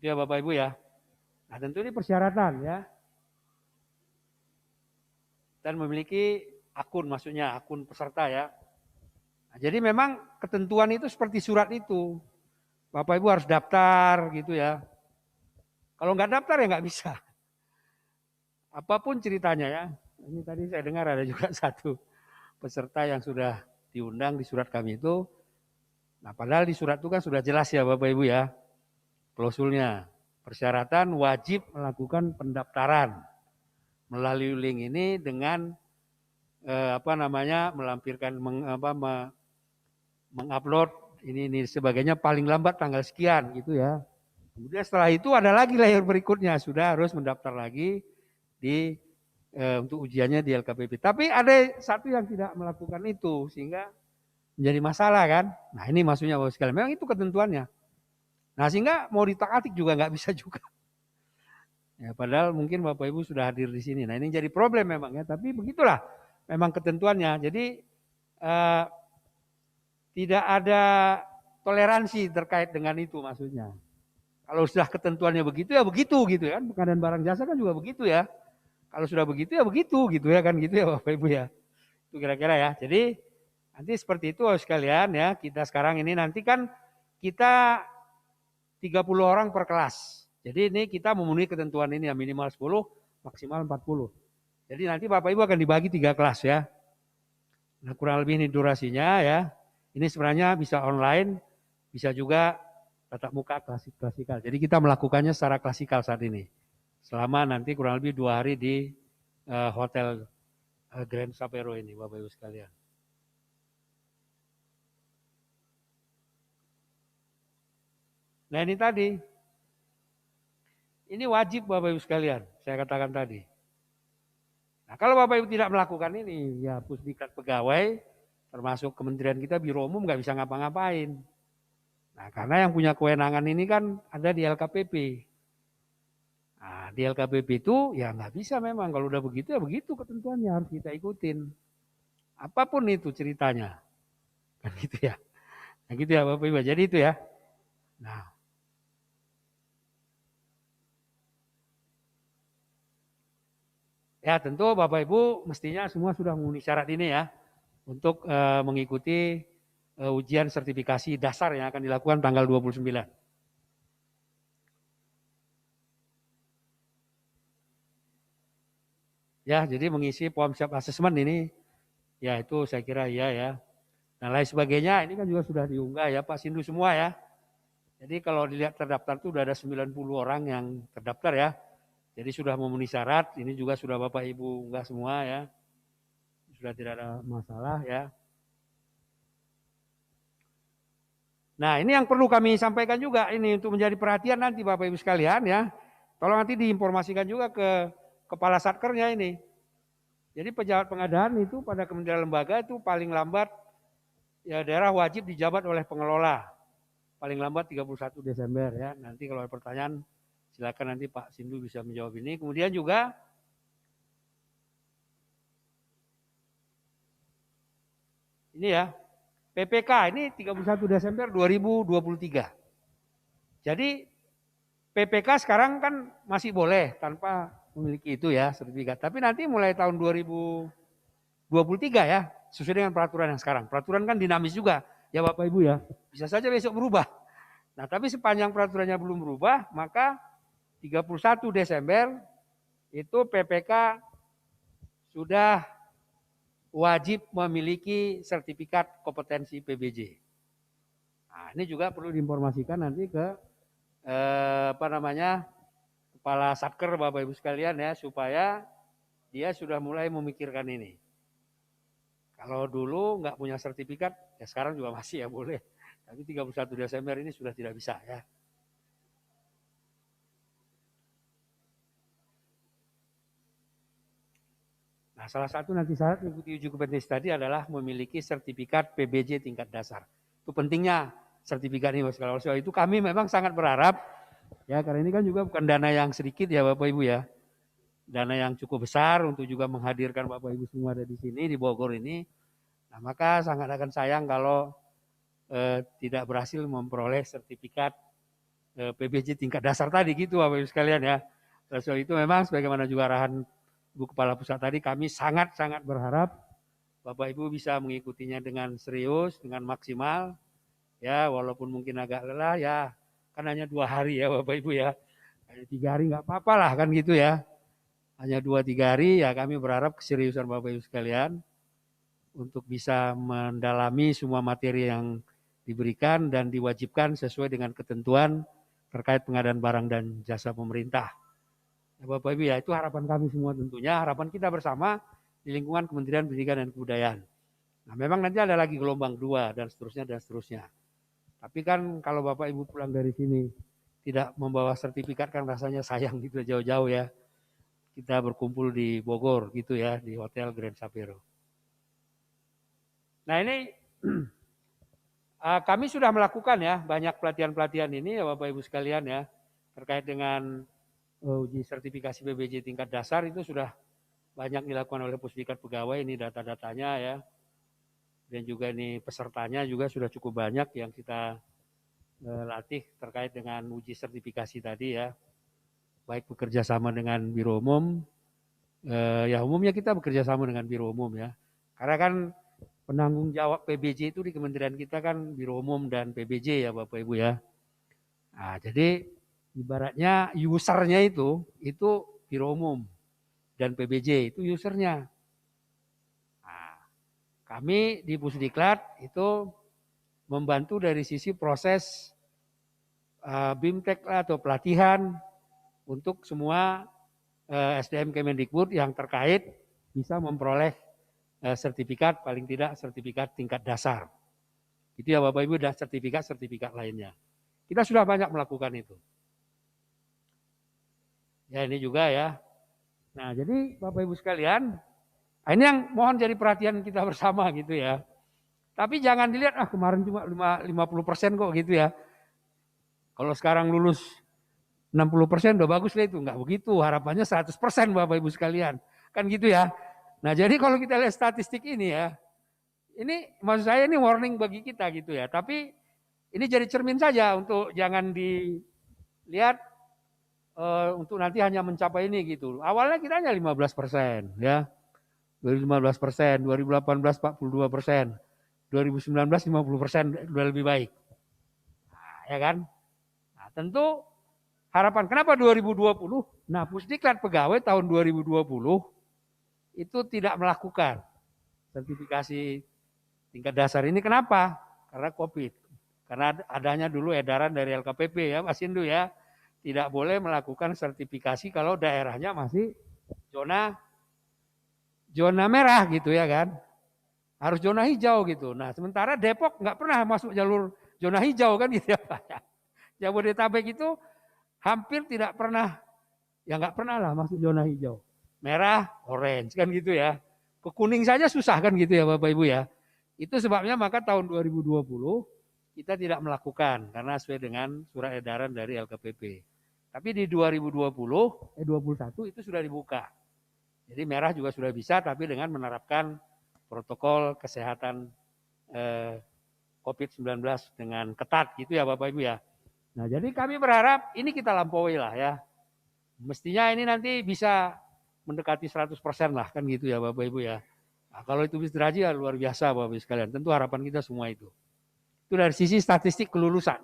Gitu ya Bapak Ibu ya. Nah tentu ini persyaratan ya. Dan memiliki akun, maksudnya akun peserta ya. Nah, jadi memang ketentuan itu seperti surat itu. Bapak Ibu harus daftar gitu ya. Kalau nggak daftar ya nggak bisa. Apapun ceritanya ya. Ini tadi saya dengar ada juga satu peserta yang sudah diundang di surat kami itu. Nah padahal di surat itu kan sudah jelas ya Bapak Ibu ya. Klausulnya. Persyaratan wajib melakukan pendaftaran melalui link ini dengan melampirkan mengupload ini sebagainya paling lambat tanggal sekian gitu ya. Kemudian setelah itu ada lagi layer berikutnya, sudah harus mendaftar lagi untuk ujiannya di LKPP. Tapi ada satu yang tidak melakukan itu sehingga menjadi masalah kan. Nah ini maksudnya Bapak sekalian, memang itu ketentuannya. Nah sehingga mau ditaati juga nggak bisa juga. Ya, padahal mungkin Bapak Ibu sudah hadir di sini. Nah ini jadi problem memang ya, tapi begitulah memang ketentuannya. Jadi tidak ada toleransi terkait dengan itu maksudnya. Kalau sudah ketentuannya begitu ya begitu gitu ya. Pengadaan barang jasa kan juga begitu ya. Kalau sudah begitu ya begitu gitu ya kan gitu ya Bapak Ibu ya. Itu kira-kira ya. Jadi nanti seperti itu sekalian ya. Kita sekarang ini nanti kan kita 30 orang per kelas. Jadi ini kita memenuhi ketentuan ini ya, minimal 10, maksimal 40. Jadi nanti Bapak Ibu akan dibagi 3 kelas ya. Nah kurang lebih ini durasinya ya. Ini sebenarnya bisa online, bisa juga tatap muka klasikal. Jadi kita melakukannya secara klasikal saat ini. Selama nanti kurang lebih 2 hari di hotel Grand Sapero ini, Bapak Ibu sekalian. Nah ini tadi, ini wajib Bapak Ibu sekalian, saya katakan tadi. Nah kalau Bapak Ibu tidak melakukan ini, ya Pusdiklat pegawai, termasuk kementerian kita, Biro Umum nggak bisa ngapa-ngapain. Nah karena yang punya kewenangan ini kan ada di LKPP. Nah di LKPP itu ya nggak bisa memang, kalau udah begitu ya begitu ketentuannya harus kita ikutin. Apapun itu ceritanya. Kan gitu ya. Nah gitu ya Bapak Ibu, jadi itu ya. Nah. Ya tentu Bapak Ibu mestinya semua sudah memenuhi syarat ini ya. Untuk mengikuti ujian sertifikasi dasar yang akan dilakukan tanggal 29. Ya, jadi mengisi form self assessment ini, ya itu saya kira iya ya. Dan lain sebagainya, ini kan juga sudah diunggah ya Pak Sindu semua ya. Jadi kalau dilihat terdaftar itu sudah ada 90 orang yang terdaftar ya. Jadi sudah memenuhi syarat, ini juga sudah Bapak Ibu unggah semua ya. Sudah tidak ada masalah ya. Nah ini yang perlu kami sampaikan juga ini untuk menjadi perhatian nanti Bapak Ibu sekalian ya. Tolong nanti diinformasikan juga ke kepala satkernya ini. Jadi pejabat pengadaan itu pada kementerian lembaga itu paling lambat ya daerah wajib dijabat oleh pengelola. Paling lambat 31 Desember ya. Nanti kalau ada pertanyaan silakan nanti Pak Sindu bisa menjawab ini. Kemudian juga ini ya, PPK ini 31 Desember 2023. Jadi PPK sekarang kan masih boleh tanpa memiliki itu ya sertifikat. Tapi nanti mulai tahun 2023 ya, sesuai dengan peraturan yang sekarang. Peraturan kan dinamis juga ya Bapak Ibu ya. Bisa saja besok berubah. Nah tapi sepanjang peraturannya belum berubah, maka 31 Desember itu PPK sudah wajib memiliki sertifikat kompetensi PBJ. Nah ini juga perlu diinformasikan nanti ke kepala satker Bapak Ibu sekalian ya, supaya dia sudah mulai memikirkan ini. Kalau dulu nggak punya sertifikat, ya sekarang juga masih ya boleh. Tapi 31 Desember ini sudah tidak bisa ya. Nah salah satu nanti syarat mengikuti uji kompetensi tadi adalah memiliki sertifikat PBJ tingkat dasar. Itu pentingnya sertifikat ini. Oleh sebab itu kami memang sangat berharap, ya karena ini kan juga bukan dana yang sedikit ya Bapak Ibu ya. Dana yang cukup besar untuk juga menghadirkan Bapak Ibu semua ada di sini, di Bogor ini. Nah maka sangat akan sayang kalau tidak berhasil memperoleh sertifikat PBJ tingkat dasar tadi gitu Bapak Ibu sekalian ya. Oleh sebab itu memang sebagaimana juga arahan Ibu Kepala Pusat tadi, kami sangat-sangat berharap Bapak Ibu bisa mengikutinya dengan serius, dengan maksimal. Ya, walaupun mungkin agak lelah ya, kan hanya 2 hari ya Bapak Ibu ya. Hanya 3 hari nggak apa-apa lah kan gitu ya. Hanya 2-3 hari ya kami berharap keseriusan Bapak Ibu sekalian untuk bisa mendalami semua materi yang diberikan dan diwajibkan sesuai dengan ketentuan terkait pengadaan barang dan jasa pemerintah. Ya, Bapak Ibu ya, itu harapan kami semua tentunya, harapan kita bersama di lingkungan Kementerian Pendidikan dan Kebudayaan. Nah memang nanti ada lagi gelombang 2 dan seterusnya dan seterusnya. Tapi kan kalau Bapak Ibu pulang dari sini tidak membawa sertifikat kan rasanya sayang gitu jauh-jauh ya. Kita berkumpul di Bogor gitu ya, di Hotel Grand Sapero. Nah ini kami sudah melakukan ya banyak pelatihan-pelatihan ini ya Bapak Ibu sekalian ya. Terkait dengan uji sertifikasi PBJ tingkat dasar itu sudah banyak dilakukan oleh Pusdiklat Pegawai, ini data-datanya ya. Dan juga ini pesertanya juga sudah cukup banyak yang kita latih terkait dengan uji sertifikasi tadi ya. Baik bekerja sama dengan Biro Umum, ya umumnya kita bekerja sama dengan Biro Umum ya. Karena kan penanggung jawab PBJ itu di kementerian kita kan Biro Umum dan PBJ ya Bapak Ibu ya. Nah jadi ibaratnya usernya itu Biro Umum dan PBJ itu usernya. Nah, kami di Pusdiklat itu membantu dari sisi proses BIMTEK atau pelatihan untuk semua SDM Kemendikbud yang terkait bisa memperoleh sertifikat, paling tidak sertifikat tingkat dasar. Itu ya Bapak Ibu, dan sertifikat lainnya. Kita sudah banyak melakukan itu. Ya ini juga ya. Nah jadi Bapak Ibu sekalian, ini yang mohon jadi perhatian kita bersama gitu ya. Tapi jangan dilihat, kemarin cuma 50% kok gitu ya. Kalau sekarang lulus 60% udah bagus lah itu. Enggak begitu, harapannya 100% Bapak Ibu sekalian. Kan gitu ya. Nah jadi kalau kita lihat statistik ini ya, ini maksud saya ini warning bagi kita gitu ya. Tapi ini jadi cermin saja untuk jangan dilihat untuk nanti hanya mencapai ini gitu. Awalnya kita hanya 15% ya. 2015%, 2018 42%, 2019 50% udah lebih baik. Nah, ya kan? Nah, tentu harapan kenapa 2020? Nah, Pusdiklat Pegawai tahun 2020 itu tidak melakukan sertifikasi tingkat dasar ini. Kenapa? Karena Covid. Karena adanya dulu edaran dari LKPP ya, Mas Indu ya. Tidak boleh melakukan sertifikasi kalau daerahnya masih zona merah gitu ya kan. Harus zona hijau gitu. Nah sementara Depok nggak pernah masuk jalur zona hijau kan gitu ya Pak. Jabodetabek itu hampir tidak pernah, ya nggak pernah lah masuk zona hijau. Merah, orange kan gitu ya. Ke kuning saja susah kan gitu ya Bapak Ibu ya. Itu sebabnya maka tahun 2020 kita tidak melakukan karena sesuai dengan surat edaran dari LKPP. Tapi di 21 itu sudah dibuka. Jadi merah juga sudah bisa, tapi dengan menerapkan protokol kesehatan COVID-19 dengan ketat gitu ya Bapak Ibu ya. Nah jadi kami berharap ini kita lampaui lah ya. Mestinya ini nanti bisa mendekati 100% lah kan gitu ya Bapak Ibu ya. Nah, kalau itu bisa terjadi ya luar biasa Bapak Ibu sekalian. Tentu harapan kita semua itu. Itu dari sisi statistik kelulusan.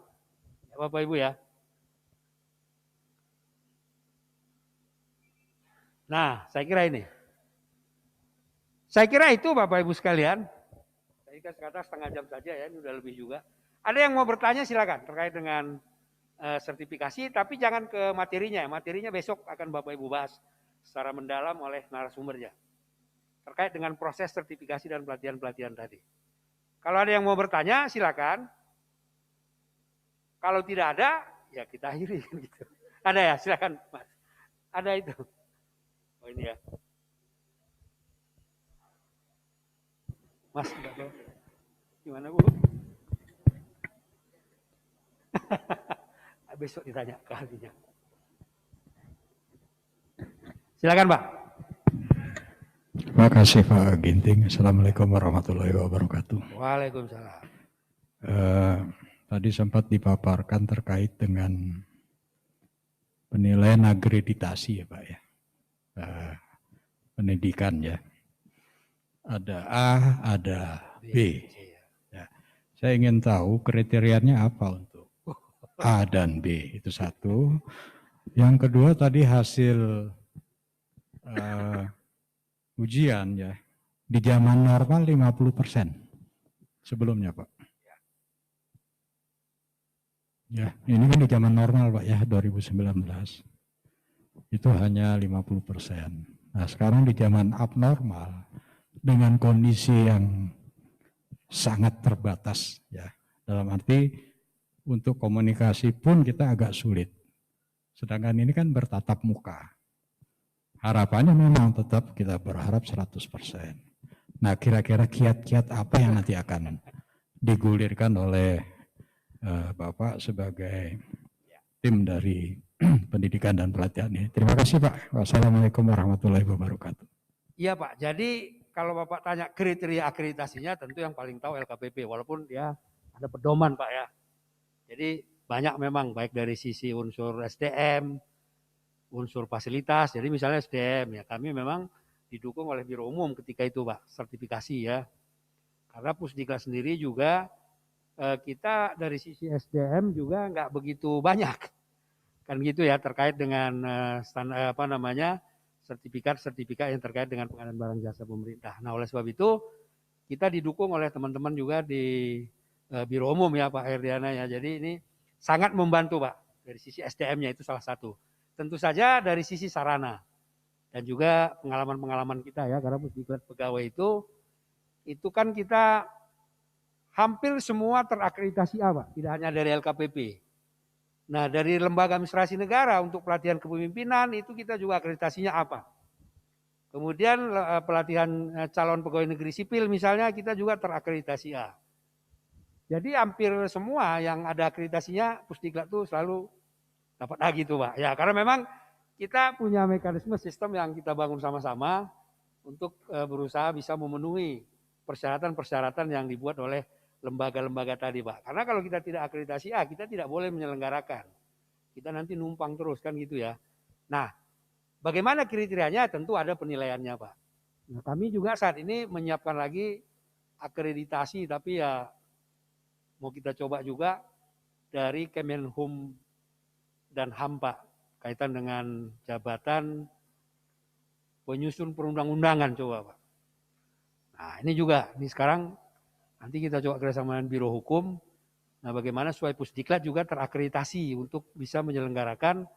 Ya Bapak Ibu ya. Nah, saya kira ini. Saya kira itu Bapak Ibu sekalian. Saya kata setengah jam saja ya, ini udah lebih juga. Ada yang mau bertanya silakan terkait dengan sertifikasi, tapi jangan ke materinya. Materinya besok akan Bapak Ibu bahas secara mendalam oleh narasumbernya. Terkait dengan proses sertifikasi dan pelatihan-pelatihan tadi. Kalau ada yang mau bertanya silakan. Kalau tidak ada, ya kita akhiri gitu. Ada ya, silakan Mas. Ada itu. Oh ini ya. Mas, gimana Bu? Besok ditanya ke ahlinya. Silakan Pak. Terima kasih Pak Ginting. Assalamualaikum warahmatullahi wabarakatuh. Waalaikumsalam. Tadi sempat dipaparkan terkait dengan penilaian akreditasi ya Pak ya. Pendidikan ya. Ada A, ada B. Ya. Saya ingin tahu kriterianya apa untuk A dan B, itu satu. Yang kedua tadi hasil ujian ya, di zaman normal 50% sebelumnya Pak. Ya, ini kan di zaman normal Pak ya, 2019. Itu hanya 50%. Nah sekarang di zaman abnormal, dengan kondisi yang sangat terbatas ya, dalam arti untuk komunikasi pun kita agak sulit. Sedangkan ini kan bertatap muka. Harapannya memang tetap kita berharap 100%. Nah kira-kira kiat-kiat apa yang nanti akan digulirkan oleh Bapak sebagai tim dari pendidikan dan pelatihan ini. Terima kasih Pak. Wassalamualaikum warahmatullahi wabarakatuh. Iya Pak, jadi kalau Bapak tanya kriteria akreditasinya tentu yang paling tahu LKPP, walaupun dia ada pedoman Pak ya. Jadi banyak memang baik dari sisi unsur SDM, unsur fasilitas. Jadi misalnya SDM ya kami memang didukung oleh Biro Umum ketika itu Pak, sertifikasi ya. Karena Pusdiklat sendiri juga kita dari sisi SDM juga nggak begitu banyak. Kan gitu ya terkait dengan standar sertifikat yang terkait dengan pengadaan barang jasa pemerintah. Nah oleh sebab itu kita didukung oleh teman-teman juga di Biro Umum ya Pak Herdiana ya. Jadi ini sangat membantu Pak dari sisi SDM-nya itu salah satu. Tentu saja dari sisi sarana dan juga pengalaman-pengalaman kita ya, karena Pusdiklat pegawai itu kan kita hampir semua terakreditasi A, Pak, tidak hanya dari LKPP. Nah, dari lembaga administrasi negara untuk pelatihan kepemimpinan itu kita juga akreditasinya apa? Kemudian pelatihan calon pegawai negeri sipil misalnya kita juga terakreditasi A. Jadi hampir semua yang ada akreditasinya Pusdiklat itu selalu dapat A gitu, Pak. Ya, karena memang kita punya mekanisme sistem yang kita bangun sama-sama untuk berusaha bisa memenuhi persyaratan-persyaratan yang dibuat oleh lembaga-lembaga tadi, Pak. Karena kalau kita tidak akreditasi A, kita tidak boleh menyelenggarakan. Kita nanti numpang terus kan gitu ya. Nah, bagaimana kriterianya? Tentu ada penilaiannya, Pak. Nah, kami juga saat ini menyiapkan lagi akreditasi, tapi ya mau kita coba juga dari Kemenhum dan HAM, Pak, kaitan dengan jabatan penyusun perundang-undangan coba, Pak. Nah, ini juga, ini sekarang nanti kita coba kerjasama dengan Biro Hukum. Nah, bagaimana supaya Pusdiklat juga terakreditasi untuk bisa menyelenggarakan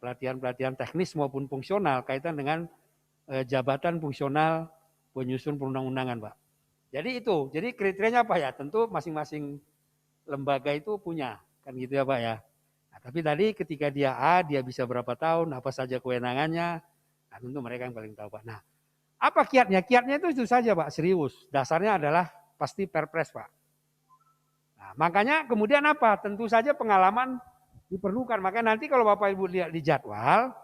pelatihan-pelatihan teknis maupun fungsional kaitan dengan jabatan fungsional penyusun perundang-undangan, Pak. Jadi itu, jadi kriterianya apa ya? Tentu masing-masing lembaga itu punya, kan gitu ya, Pak ya. Nah, tapi tadi ketika dia A, dia bisa berapa tahun, apa saja kewenangannya, nah, tentu mereka yang paling tahu, Pak. Nah, apa kiatnya? Kiatnya itu saja, Pak, serius. Dasarnya adalah pasti perpres, Pak. Nah, makanya kemudian apa? Tentu saja pengalaman diperlukan. Makanya nanti kalau Bapak Ibu lihat di jadwal,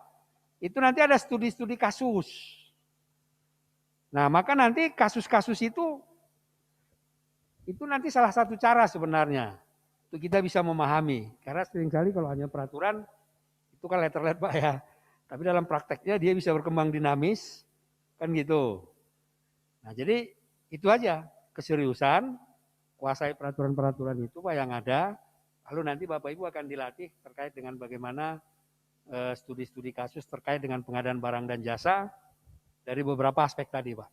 itu nanti ada studi-studi kasus. Nah, maka nanti kasus-kasus itu nanti salah satu cara sebenarnya untuk kita bisa memahami. Karena seringkali kalau hanya peraturan, itu kan letter-letter, Pak ya. Tapi dalam prakteknya dia bisa berkembang dinamis, kan gitu. Nah, jadi itu aja. Keseriusan, kuasai peraturan-peraturan itu Pak yang ada, lalu nanti Bapak Ibu akan dilatih terkait dengan bagaimana studi-studi kasus terkait dengan pengadaan barang dan jasa dari beberapa aspek tadi, Pak.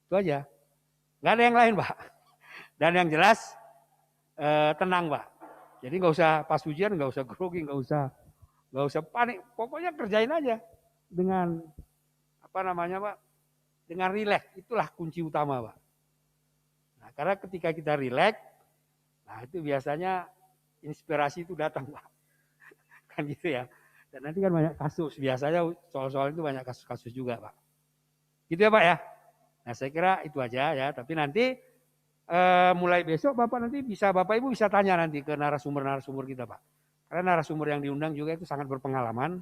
Itu aja. Nggak ada yang lain, Pak. Dan yang jelas tenang, Pak. Jadi nggak usah pas ujian, nggak usah grogi, nggak usah panik. Pokoknya kerjain aja dengan Pak? Dengan rileks. Itulah kunci utama, Pak. Nah, karena ketika kita rileks, nah itu biasanya inspirasi itu datang, Pak. Kan gitu ya. Dan nanti kan banyak kasus. Biasanya soal-soal itu banyak kasus-kasus juga, Pak. Gitu ya, Pak ya. Nah, saya kira itu aja ya. Tapi nanti mulai besok Bapak Ibu bisa tanya nanti ke narasumber-narasumber kita, Pak. Karena narasumber yang diundang juga itu sangat berpengalaman.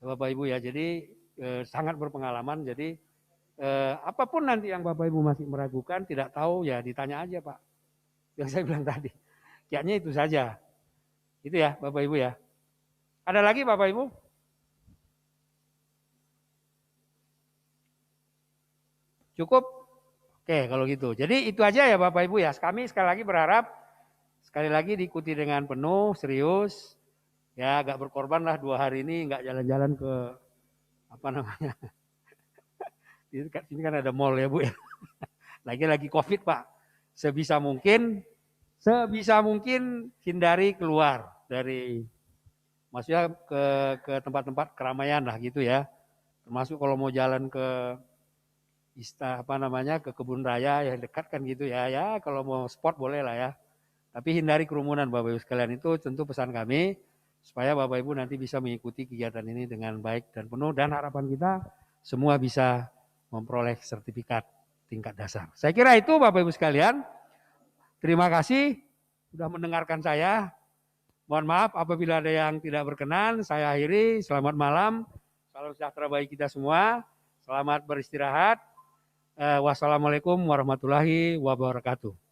Bapak Ibu ya. Jadi sangat berpengalaman. Jadi apapun nanti yang Bapak Ibu masih meragukan, tidak tahu ya ditanya aja, Pak. Yang saya bilang tadi. Kiatnya itu saja. Itu ya Bapak Ibu ya. Ada lagi Bapak Ibu? Cukup? Oke kalau gitu. Jadi itu aja ya Bapak Ibu ya. Kami sekali lagi berharap sekali lagi diikuti dengan penuh, serius. Ya agak berkorban lah 2 hari ini nggak jalan-jalan ke Ini kan ada mall ya Bu ya. Lagi Covid Pak. Sebisa mungkin hindari keluar dari maksudnya ke tempat-tempat keramaian lah gitu ya. Termasuk kalau mau jalan ke ke kebun raya yang dekat kan gitu ya. Ya kalau mau sport boleh lah ya. Tapi hindari kerumunan Bapak Ibu sekalian, itu tentu pesan kami supaya Bapak Ibu nanti bisa mengikuti kegiatan ini dengan baik dan penuh, dan harapan kita semua bisa memperoleh sertifikat tingkat dasar. Saya kira itu Bapak Ibu sekalian. Terima kasih sudah mendengarkan saya. Mohon maaf apabila ada yang tidak berkenan. Saya akhiri. Selamat malam. Salam sejahtera bagi kita semua. Selamat beristirahat. Wassalamualaikum warahmatullahi wabarakatuh.